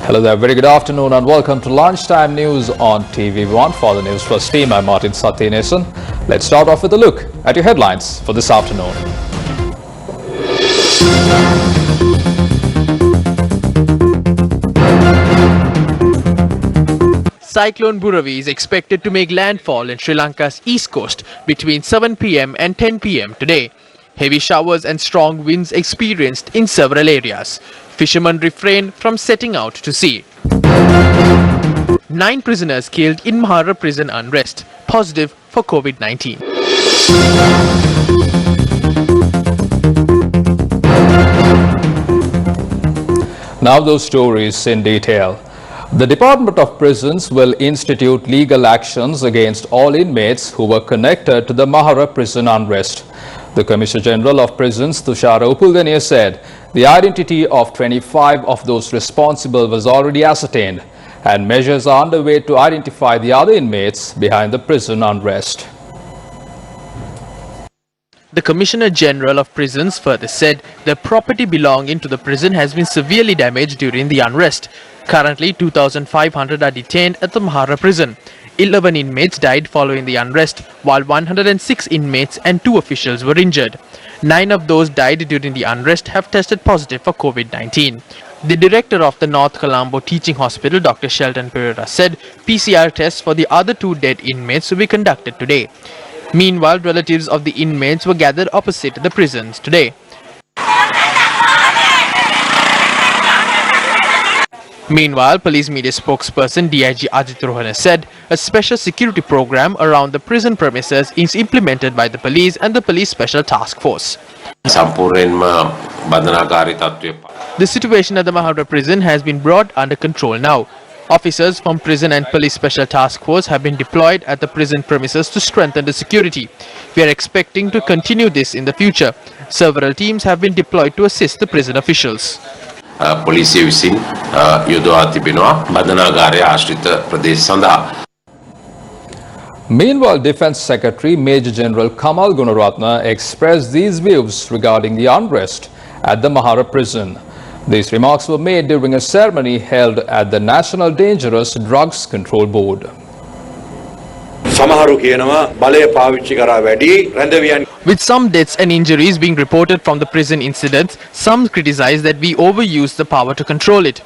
Hello there, very good afternoon and welcome to Lunchtime News on TV1. For the Newsfirst team, I'm Martin Satyanesan. Let's start off with a look at your headlines for this afternoon. Cyclone Buravi is expected to make landfall in Sri Lanka's east coast between 7 p.m. and 10 p.m. today. Heavy showers and strong winds experienced in several areas. Fishermen refrain from setting out to sea. 9 prisoners killed in Mahara prison unrest, positive for COVID-19. Now those stories in detail. The Department of Prisons will institute legal actions against all inmates who were connected to the Mahara prison unrest. The Commissioner General of Prisons, Tushara Uppuldenniya, said the identity of 25 of those responsible was already ascertained and measures are underway to identify the other inmates behind the prison unrest. The Commissioner General of Prisons further said the property belonging to the prison has been severely damaged during the unrest. Currently, 2,500 are detained at the Mahara prison. 11 inmates died following the unrest, while 106 inmates and 2 officials were injured. 9 of those died during the unrest have tested positive for COVID-19. The director of the North Colombo Teaching Hospital, Dr. Shelton Pereira, said PCR tests for the other 2 dead inmates will be conducted today. Meanwhile, relatives of the inmates were gathered opposite the prisons today. Meanwhile, police media spokesperson DIG Ajit Rohana said a special security program around the prison premises is implemented by the police and the police special task force. The situation at the Mahara prison has been brought under control now. Officers from prison and police special task force have been deployed at the prison premises to strengthen the security. We are expecting to continue this in the future. Several teams have been deployed to assist the prison officials. පොලිසිය විසින් යොදවා තිබෙනවා බන්ධනාගාරයේ ආශ්‍රිත ප්‍රදේශ සඳහා. Meanwhile, Defence Secretary Major General Kamal Gunaratna expressed these views regarding the unrest at the Mahara prison. These remarks were made during a ceremony held at the National Dangerous Drugs Control Board. With some deaths and injuries being reported from the prison incidents, some criticize that we overuse the power to control it.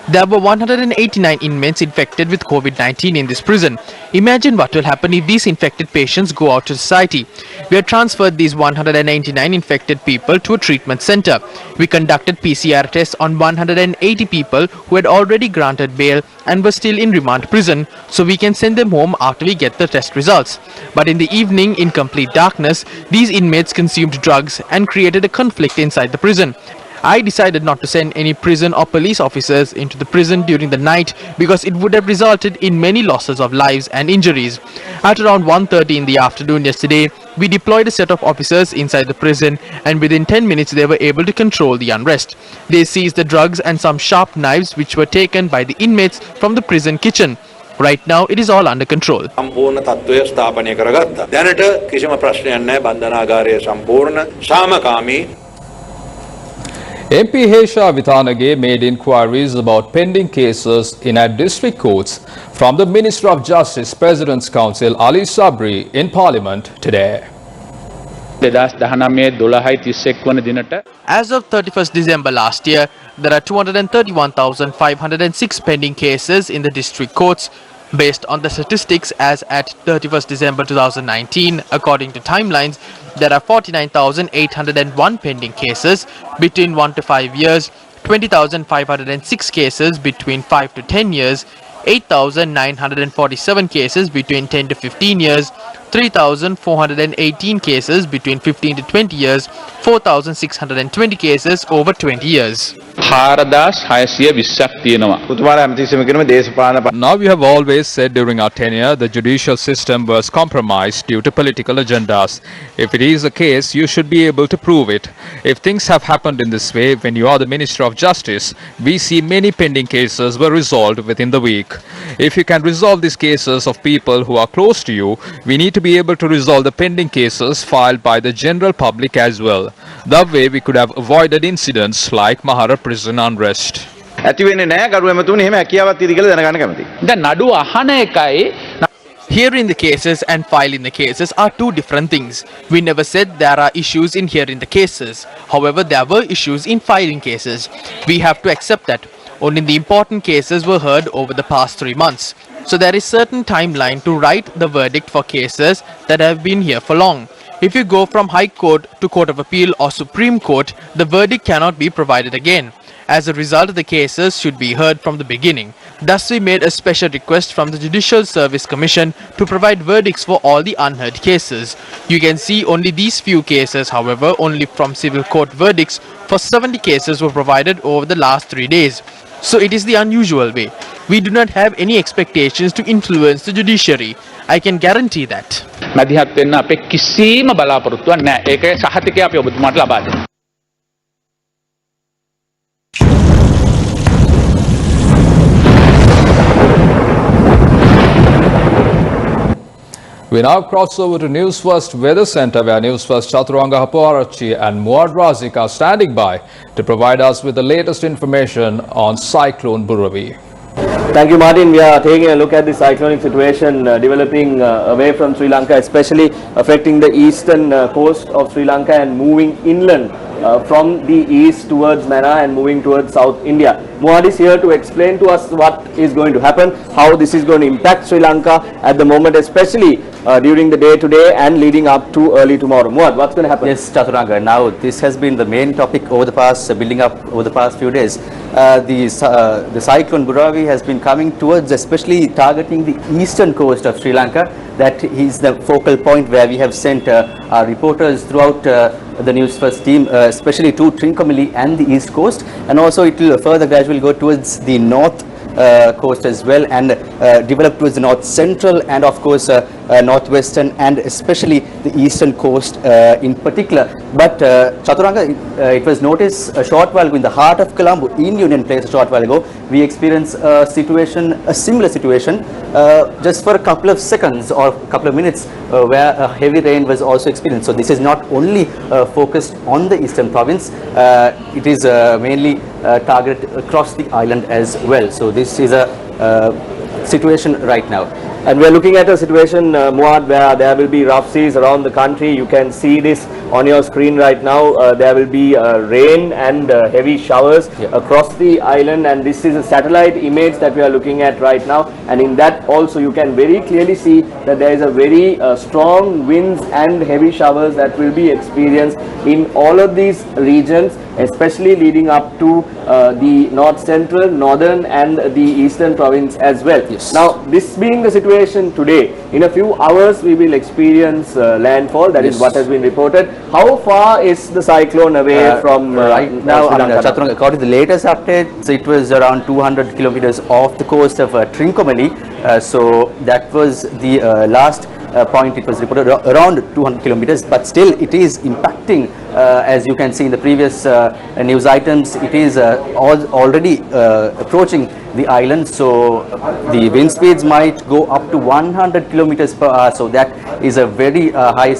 There were 189 inmates infected with COVID-19 in this prison. Imagine what will happen if these infected patients go out to society. We have transferred these 199 infected people to a treatment center. We conducted PCR tests on 180 people who had already granted bail and were still in remand prison, so we can send them home after we get the test results. But in the evening, in complete darkness, these inmates consumed drugs and created a conflict inside the prison. I decided not to send any prison or police officers into the prison during the night because it would have resulted in many losses of lives and injuries. At around 1:30 in the afternoon yesterday, we deployed a set of officers inside the prison and within 10 minutes they were able to control the unrest. They seized the drugs and some sharp knives which were taken by the inmates from the prison kitchen. Right now, it is all under control. MP Hesha Vithanage made inquiries about pending cases in our district courts from the Minister of Justice, President's Counsel Ali Sabri in Parliament today. As of 31st December last year, there are 231,506 pending cases in the district courts. Based on the statistics as at 31st December 2019, according to timelines, there are 49,801 pending cases between 1 to 5 years, 20,506 cases between 5 to 10 years, 8,947 cases between 10 to 15 years, 3,418 cases between 15 to 20 years, 4,620 cases over 20 years. Now, we have always said during our tenure the judicial system was compromised due to political agendas. If it is the case, you should be able to prove it. If things have happened in this way, when you are the Minister of Justice, we see many pending cases were resolved within the week. If you can resolve these cases of people who are close to you, we need to be able to resolve the pending cases filed by the general public as well. That way we could have avoided incidents like Mahara prison unrest. ඇති වෙන්නේ නැහැ ගරු ඇමතුමනි එහෙම හැකියාවක් තියෙද කියලා දැනගන්න කැමතියි. දැන් නඩුව අහන එකයි Hearing the cases and filing the cases are two different things. We never said there are issues in hearing the cases. However, there were issues in filing cases. We have to accept that. Only the important cases were heard over the past 3 months. So there is certain timeline to write the verdict for cases that have been here for long. If you go from High Court to Court of Appeal or Supreme Court, the verdict cannot be provided again. As a result, the cases should be heard from the beginning. Thus, we made a special request from the Judicial Service Commission to provide verdicts for all the unheard cases. You can see only these few cases, however, only from civil court verdicts for 70 cases were provided over the last 3 days. So it is the unusual way. We do not have any expectations to influence the judiciary. I can guarantee that. මැදිහත් වෙන්න අපේ කිසිම බලාපොරොත්තුවක් නැහැ. ඒකේ සහතිකය අපි ඔබතුමාට ලබා දෙනවා. We now cross over to Newsfirst Weather Centre, where Newsfirst Chaturanga Hapuarachi and Muad Razik are standing by to provide us with the latest information on Cyclone Buravi. Thank you, Martin. We are taking a look at the cyclonic situation developing away from Sri Lanka, especially affecting the eastern coast of Sri Lanka and moving inland from the east towards Mannar and moving towards South India. Muad is here to explain to us what is going to happen, how this is going to impact Sri Lanka at the moment, especially during the day today and leading up to early tomorrow. Muad, what's going to happen? Yes, Chaturanga. Now, this has been the main topic over the past, building up over the past few days. The cyclone Buravi has been coming towards, especially targeting the eastern coast of Sri Lanka. That is the focal point where we have sent our reporters throughout the Newsfirst team, especially to Trincomalee and the east coast, and also it will further gradually go towards the north coast as well, and develop towards the north central and of course northwestern and especially the eastern coast in particular. But Chaturanga, it was noticed a short while ago in the heart of Colombo in Union Place. A short while ago we experienced a similar situation just for a couple of seconds or a couple of minutes where a heavy rain was also experienced. So this is not only focused on the eastern province, it is mainly targeted across the island as well. So this is a situation right now. And we are looking at a situation, Muad, where there will be rough seas around the country. You can see this on your screen right now. There will be rain and heavy showers across the island, and this is a satellite image that we are looking at right now. And in that also you can very clearly see that there is a very strong winds and heavy showers that will be experienced in all of these regions, especially leading up to the north central, northern and the eastern province as well. Yes. Now, this being the situation today, in a few hours we will experience landfall. That is what has been reported. How far is the cyclone away from right now? Chaturanga, according to the latest updates, it was around 200 kilometers off the coast of Trincomalee. So that was the last point. It was reported around 200 kilometers, but still it is impacting. As you can see in the previous news items, it is already approaching the island, so the wind speeds might go up to 100 kilometers per hour. So that is a very high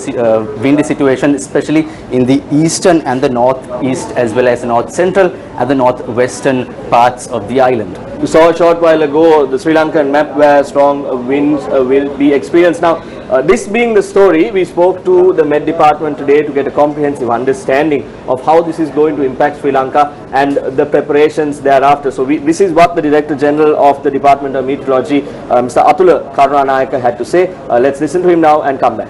windy situation, especially in the eastern and the northeast as well as the north central and the northwestern parts of the island. You saw a short while ago the Sri Lankan map where strong winds will be experienced. Now, this being the story, we spoke to the Met Department today to get a comprehensive understanding of how this is going to impact Sri Lanka and the preparations thereafter. So this is what the Director General of the Department of Meteorology, Mr. Atula Karunaanayaka, had to say. Let's listen to him now and come back.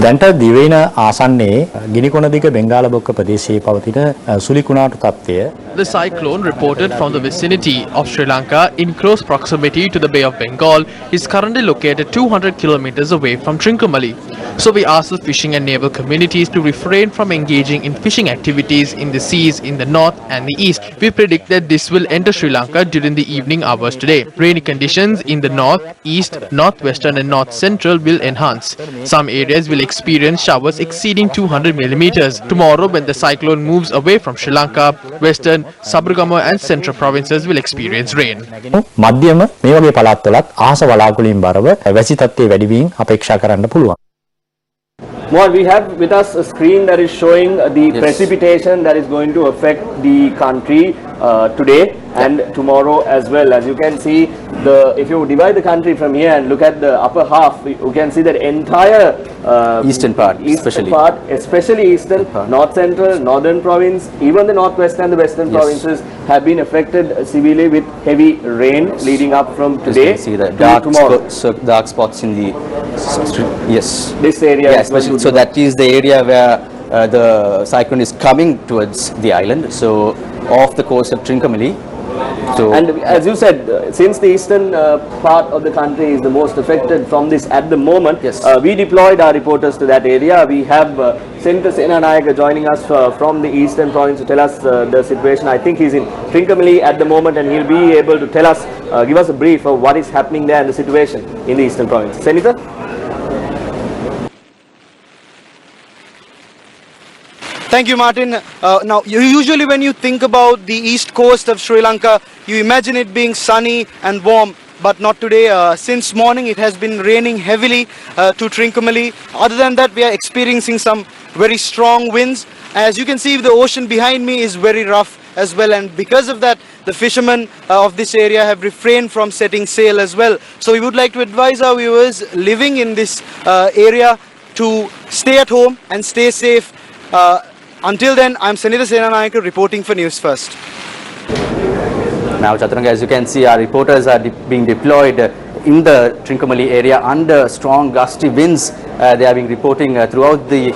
දැන්ට දිවයින ආසන්නයේ ගිනිකොණදිග බෙන්ගාල බොක්ක ප්‍රදේශයේ පවතින සුලිකුණාටු තත්ත්වය. The cyclone reported from the vicinity of Sri Lanka in close proximity to the Bay of Bengal is currently located 200 kilometers away from Trincomalee. So we ask the fishing and naval communities to refrain from engaging in fishing activities in the seas in the north and the east. We predict that this will enter Sri Lanka during the evening hours today. Rainy conditions in the north, east, northwestern and north central will enhance. Some areas will experience showers exceeding 200 millimeters. Tomorrow, when the cyclone moves away from Sri Lanka, western, Sabargama and central provinces will experience rain. මධ්‍යම මේ වගේ පළාත්වලත් ආස වලාකුළුමින් බරව වැසි තත්ත්වයේ වැඩි වීම අපේක්ෂා කරන්න පුළුවන්. Mohad, we have with us a screen that is showing the precipitation that is going to affect the country today and tomorrow as well. As you can see, if you divide the country from here and look at the upper half, you can see that entire eastern part, especially eastern, north central, northern province, even the northwest and the western provinces have been affected severely with heavy rain leading up from today. You can see the dark spots in the this area. Yeah, especially so that is the area where the cyclone is coming towards the island. So off the coast of Trincomalee. So, and as you said, since the eastern part of the country is the most affected from this at the moment, we deployed our reporters to that area. We have Senator Senanayake joining us from the eastern province to tell us the situation. I think he's in Trincomalee at the moment, and he'll be able to tell us, give us a brief of what is happening there and the situation in the eastern province. Senator? Thank you, Martin. Now, usually when you think about the east coast of Sri Lanka, you imagine it being sunny and warm, but not today. Since morning, it has been raining heavily to Trincomalee. Other than that, we are experiencing some very strong winds. As you can see, the ocean behind me is very rough as well, and because of that, the fishermen of this area have refrained from setting sail as well. So we would like to advise our viewers living in this area to stay at home and stay safe. Until then, I'm Senator Senanayake reporting for News First. Now, Chaturanga, as you can see, our reporters are being deployed in the Trincomalee area under strong gusty winds. They are being reporting throughout the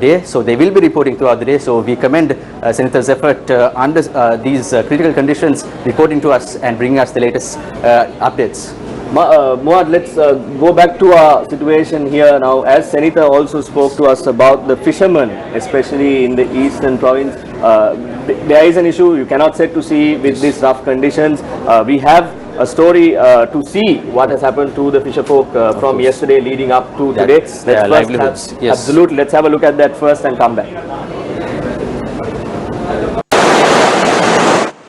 day, so they will be reporting throughout the day. So we commend Senator's effort under these critical conditions, reporting to us and bringing us the latest updates. Mohad, let's go back to our situation here now. As Senator also spoke to us about the fishermen, especially in the eastern province, there is an issue. You cannot set to sea with these rough conditions. We have a story to see what has happened to the fisher folk from yesterday leading up to today. Absolutely. Let's have a look at that first and come back.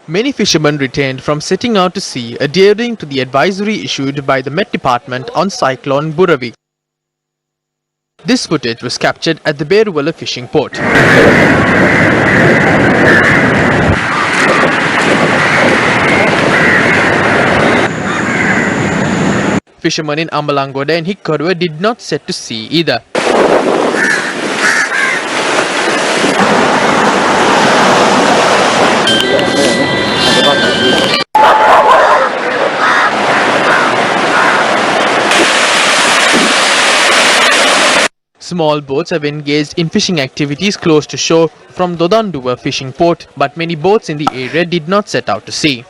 Many fishermen retained from setting out to sea, adhering to the advisory issued by the Met Department on Cyclone Buravi. This footage was captured at the Beruwala fishing port. Fishermen in Ambalangoda and Hikkaruwa did not set to sea either. Small boats have engaged in fishing activities close to shore from Dodanduwa fishing port, but many boats in the area did not set out to sea.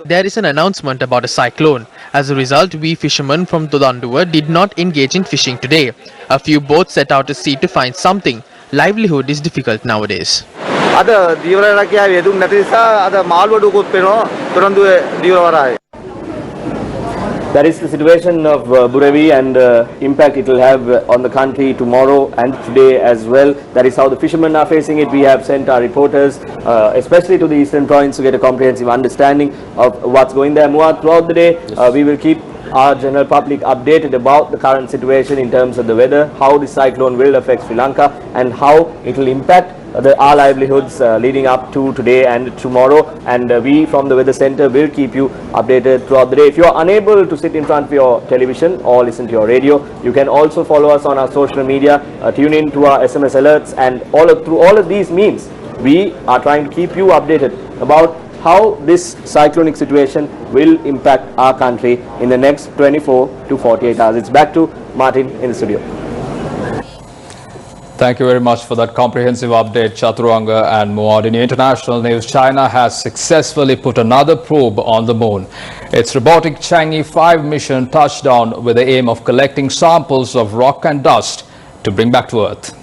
There is an announcement about a cyclone. As a result, we fishermen from Dodanduwa did not engage in fishing today. A few boats set out to sea to find something. Livelihood is difficult nowadays. That is the situation of Buravi and impact it will have on the country tomorrow and today as well. That is how the fishermen are facing it. We have sent our reporters, especially to the eastern province, to get a comprehensive understanding of what's going there. Throughout the day, we will keep our general public updated about the current situation in terms of the weather, how the cyclone will affect Sri Lanka and how it will impact our livelihoods leading up to today and tomorrow, and we from the weather center will keep you updated throughout the day. If you are unable to sit in front of your television or listen to your radio, you can also follow us on our social media, tune in to our SMS alerts, and through all of these means we are trying to keep you updated about how this cyclonic situation will impact our country in the next 24 to 48 hours. It's back to Martin in the studio. Thank you very much for that comprehensive update, Chaturanga. And more in international news, China has successfully put another probe on the moon. Its robotic Chang'e 5 mission touched down with the aim of collecting samples of rock and dust to bring back to Earth.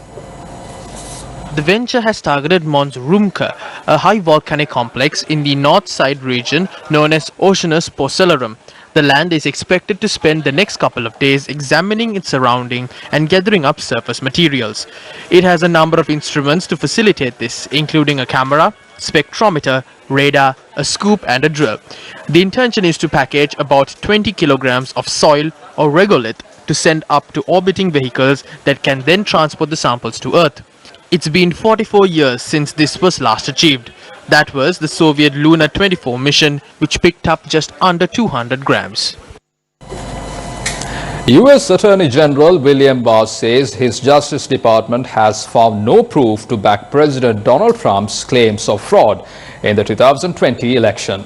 The venture has targeted Mons Rumka, a high volcanic complex in the north side region known as Oceanus Procellarum. The land is expected to spend the next couple of days examining its surrounding and gathering up surface materials. It has a number of instruments to facilitate this, including a camera, spectrometer, radar, a scoop and a drill. The intention is to package about 20 kilograms of soil or regolith to send up to orbiting vehicles that can then transport the samples to Earth. It's been 44 years since this was last achieved. That was the Soviet Luna 24 mission, which picked up just under 200 grams. U.S. Attorney General William Barr says his Justice Department has found no proof to back President Donald Trump's claims of fraud in the 2020 election.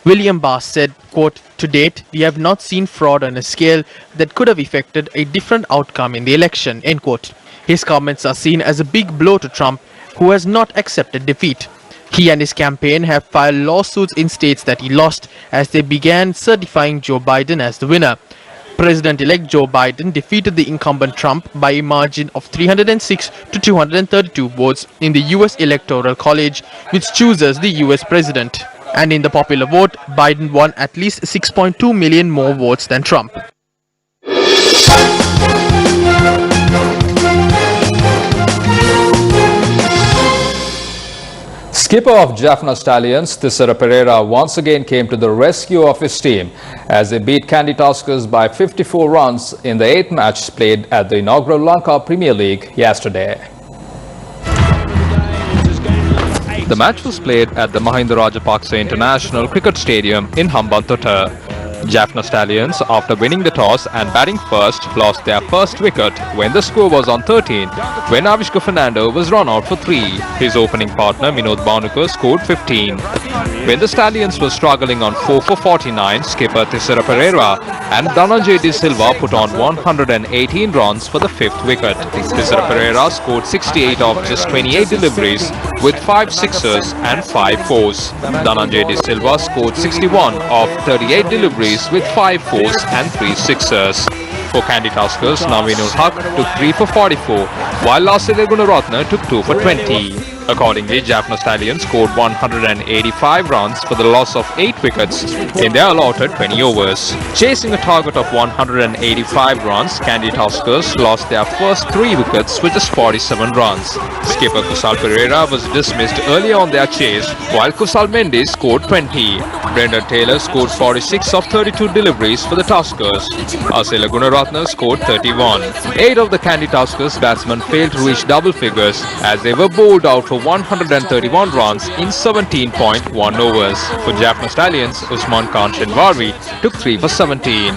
William Barr said, quote, "To date, we have not seen fraud on a scale that could have affected a different outcome in the election," end quote. His comments are seen as a big blow to Trump, who has not accepted defeat. He and his campaign have filed lawsuits in states that he lost as they began certifying Joe Biden as the winner. President-elect Joe Biden defeated the incumbent Trump by a margin of 306 to 232 votes in the U.S. Electoral College, which chooses the U.S. president. And in the popular vote, Biden won at least 6.2 million more votes than Trump. Skipper of Jaffna Stallions, Thisara Pereira, once again came to the rescue of his team as they beat Candy Tuskers by 54 runs in the 8th match played at the inaugural Lanka Premier League yesterday. The match was played at the Mahinda Rajapaksa International Cricket Stadium in Hambantota. Jaffna Stallions, after winning the toss and batting first, lost their first wicket when the score was on 13 when Avishka Fernando was run out for 3. His opening partner Minod Bhanukar scored 15. When the Stallions were struggling on 4 for 49, skipper Thisara Pereira and Dhananjay De Silva put on 118 runs for the 5th wicket. Thisara Pereira scored 68 of just 28 deliveries with 5 sixers and 5 fours. Dhananjay De Silva scored 61 of 38 deliveries with 5 fours and 3 sixers. For Candy Tuskers, Naveenul Haq took 3 for 44, while Lasile Gunaratne took 2 for 20. Accordingly, Jaffna Stallions scored 185 runs for the loss of 8 wickets in their allotted 20 overs. Chasing a target of 185 runs, Candy Tuskers lost their first 3 wickets with just 47 runs. Skipper Kusal Pereira was dismissed early on their chase, while Kusal Mendes scored 20. Brendan Taylor scored 46 of 32 deliveries for the Tuskers. Asela Gunaratne scored 31. 8 of the Candy Tuskers batsmen failed to reach double figures as they were bowled out for 131 runs in 17.1 overs. For Jaffna Stallions, Usman Khan Shinwari took 3 for 17.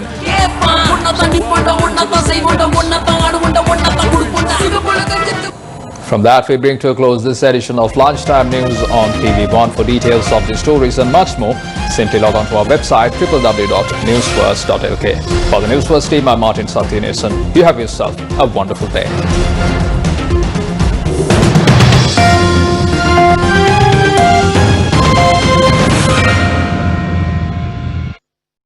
From that, we bring to a close this edition of Lunchtime News on TV1. For details of these stories and much more, simply log on to our website www.newsfirst.lk. For the Newsfirst team, I'm Martin Satyanesan. You have yourself a wonderful day.